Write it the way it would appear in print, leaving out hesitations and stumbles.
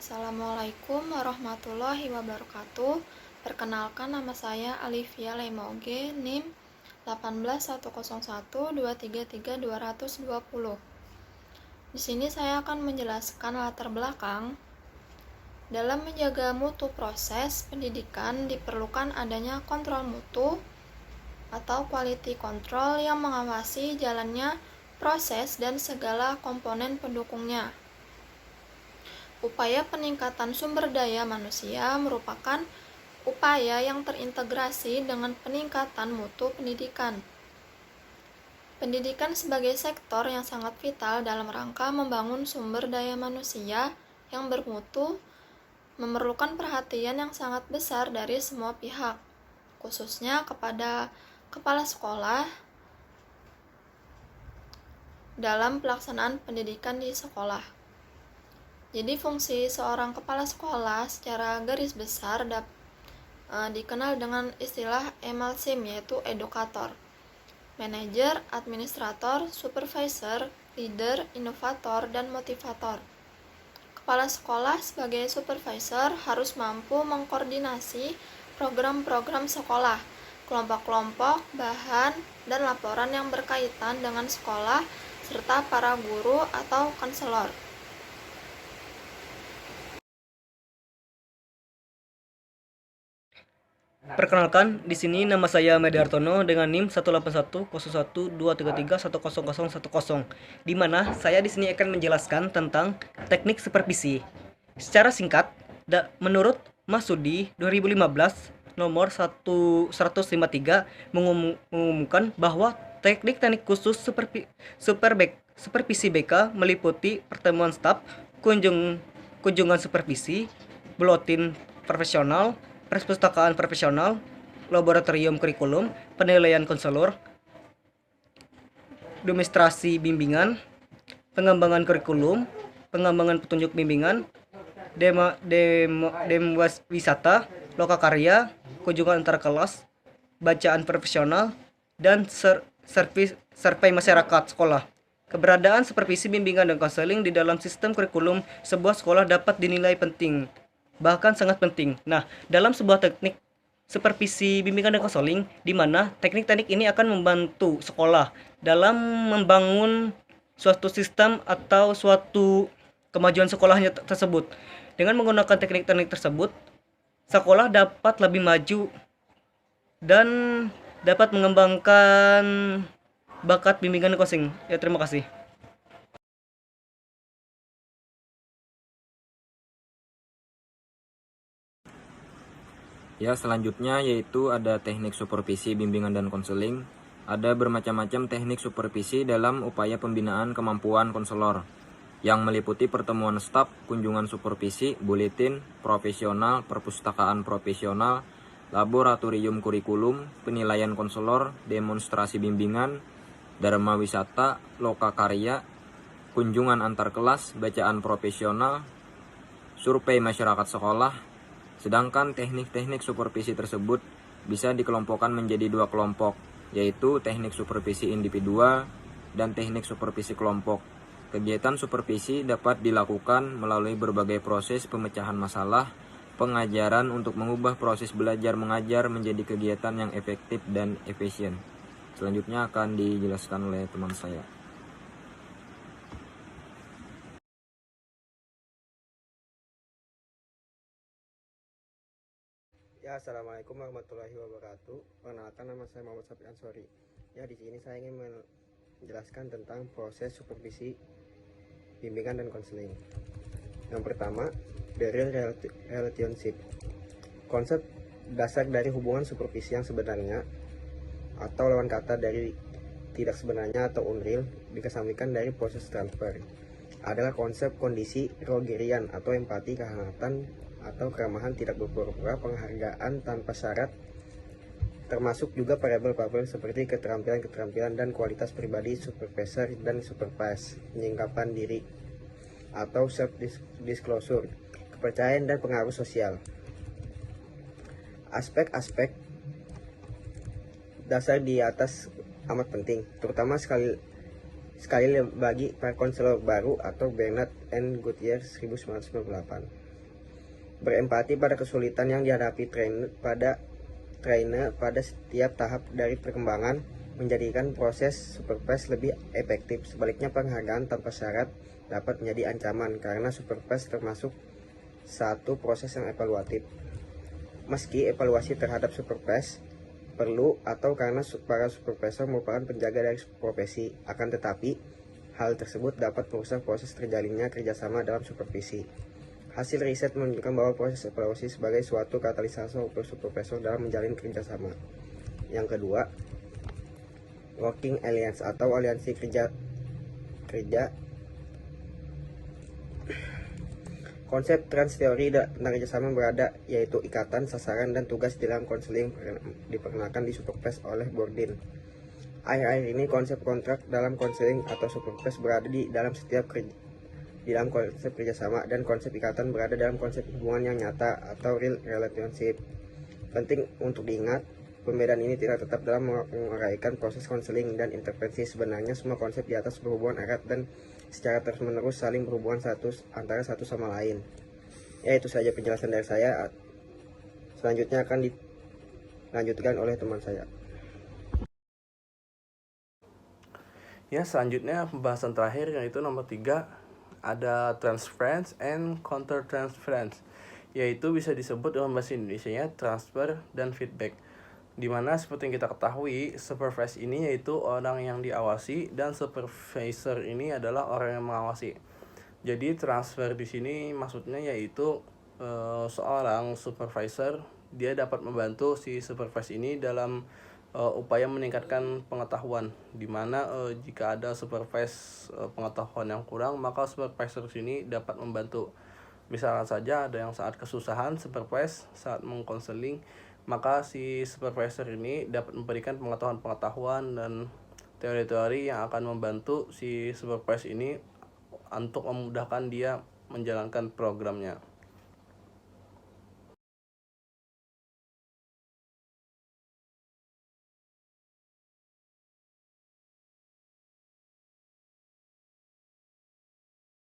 Assalamualaikum warahmatullahi wabarakatuh. Perkenalkan, nama saya Alivia Lemoge, NIM 18101233220. Di sini saya akan menjelaskan latar belakang. Dalam menjaga mutu proses pendidikan diperlukan adanya kontrol mutu atau quality control yang mengawasi jalannya proses dan segala komponen pendukungnya. Upaya peningkatan sumber daya manusia merupakan upaya yang terintegrasi dengan peningkatan mutu pendidikan. Pendidikan sebagai sektor yang sangat vital dalam rangka membangun sumber daya manusia yang bermutu memerlukan perhatian yang sangat besar dari semua pihak, khususnya kepada kepala sekolah dalam pelaksanaan pendidikan di sekolah. Jadi fungsi seorang kepala sekolah secara garis besar dikenal dengan istilah EMALSIM, yaitu edukator, manajer, administrator, supervisor, leader, inovator, dan motivator. Kepala sekolah sebagai supervisor harus mampu mengkoordinasi program-program sekolah, kelompok-kelompok, bahan, dan laporan yang berkaitan dengan sekolah, serta para guru atau konselor. Perkenalkan, di sini nama saya Mediartono dengan NIM 1810123310010, di mana saya di sini akan menjelaskan tentang teknik supervisi. Secara singkat, menurut Masudi 2015 nomor 153 mengumumkan bahwa teknik-teknik khusus supervisi BK meliputi pertemuan staf, kunjungan supervisi, buletin profesional, perpustakaan profesional, laboratorium kurikulum, penilaian konselor, demonstrasi bimbingan, pengembangan kurikulum, pengembangan petunjuk bimbingan, wisata, lokakarya, kunjungan antar kelas, bacaan profesional, dan survei masyarakat sekolah. Keberadaan supervisi bimbingan dan konseling di dalam sistem kurikulum sebuah sekolah dapat dinilai penting, bahkan sangat penting. Nah, dalam sebuah teknik supervisi bimbingan dan konseling, di mana teknik-teknik ini akan membantu sekolah dalam membangun suatu sistem atau suatu kemajuan sekolahnya tersebut. Dengan menggunakan teknik-teknik tersebut, sekolah dapat lebih maju dan dapat mengembangkan bakat bimbingan dan konseling. Ya, terima kasih. Ya, selanjutnya yaitu ada teknik supervisi bimbingan dan konseling. Ada bermacam-macam teknik supervisi dalam upaya pembinaan kemampuan konselor yang meliputi pertemuan staf, kunjungan supervisi, buletin profesional, perpustakaan profesional, laboratorium kurikulum, penilaian konselor, demonstrasi bimbingan, dharma wisata, lokakarya, kunjungan antar kelas, bacaan profesional, survei masyarakat sekolah. Sedangkan teknik-teknik supervisi tersebut bisa dikelompokkan menjadi dua kelompok, yaitu teknik supervisi individual dan teknik supervisi kelompok. Kegiatan supervisi dapat dilakukan melalui berbagai proses pemecahan masalah, pengajaran untuk mengubah proses belajar mengajar menjadi kegiatan yang efektif dan efisien. Selanjutnya akan dijelaskan oleh teman saya. Ya, assalamualaikum warahmatullahi wabarakatuh. Perkenalkan, nama saya Muhammad Safi Ansori. Ya, di sini saya ingin menjelaskan tentang proses supervisi bimbingan dan konseling. Yang pertama, the real relationship. Konsep dasar dari hubungan supervisi yang sebenarnya atau lawan kata dari tidak sebenarnya atau unreal dikesampingkan dari proses transfer adalah konsep kondisi Rogerian atau empati, kehangatan atau keramahan tidak berpura-pura, penghargaan tanpa syarat, termasuk juga variabel-variabel seperti keterampilan dan kualitas pribadi supervisor dan supervise, penyingkapan diri atau self-disclosure, kepercayaan dan pengaruh sosial. Aspek-aspek dasar di atas amat penting, terutama sekali bagi para konselor baru atau Bernard and Goodyear 1998. berempati pada kesulitan yang dihadapi trainer pada setiap tahap dari perkembangan, menjadikan proses supervise lebih efektif. Sebaliknya, penghargaan tanpa syarat dapat menjadi ancaman karena supervise termasuk satu proses yang evaluatif. Meski evaluasi terhadap supervise perlu atau karena para supervisor merupakan penjaga dari profesi, akan tetapi hal tersebut dapat merusak proses terjalinnya kerjasama dalam supervisi. Hasil riset menunjukkan bahwa proses evaluasi sebagai suatu katalisator untuk supervisor dalam menjalin kerjasama. Yang kedua, working alliance atau aliansi kerja. Konsep transteori tentang kerjasama berada, yaitu ikatan, sasaran, dan tugas dalam konseling diperkenalkan di supervise oleh Bourdin. Akhir-akhir ini konsep kontrak dalam konseling atau supervise berada di dalam konsep kerjasama, dan konsep ikatan berada dalam konsep hubungan yang nyata atau real relationship. Penting untuk diingat, perbedaan ini tidak tetap dalam menguraikan proses konseling dan intervensi. Sebenarnya semua konsep di atas berhubungan erat dan secara terus-menerus saling berhubungan antara satu sama lain. Ya, itu saja penjelasan dari saya. Selanjutnya akan dilanjutkan oleh teman saya. Ya, selanjutnya pembahasan terakhir yaitu nomor 3, ada transference and counter transference, yaitu bisa disebut dalam bahasa Indonesianya transfer dan feedback. Dimana seperti yang kita ketahui, supervisor ini yaitu orang yang diawasi dan supervisor ini adalah orang yang mengawasi. Jadi transfer di sini maksudnya yaitu seorang supervisor dia dapat membantu si supervisor ini dalam upaya meningkatkan pengetahuan, dimana jika ada pengetahuan yang kurang, maka supervisor sini dapat membantu. Misalkan saja ada yang saat kesusahan, supervisor saat mengkonseling, maka si supervisor ini dapat memberikan pengetahuan dan teori-teori yang akan membantu si supervisor ini untuk memudahkan dia menjalankan programnya.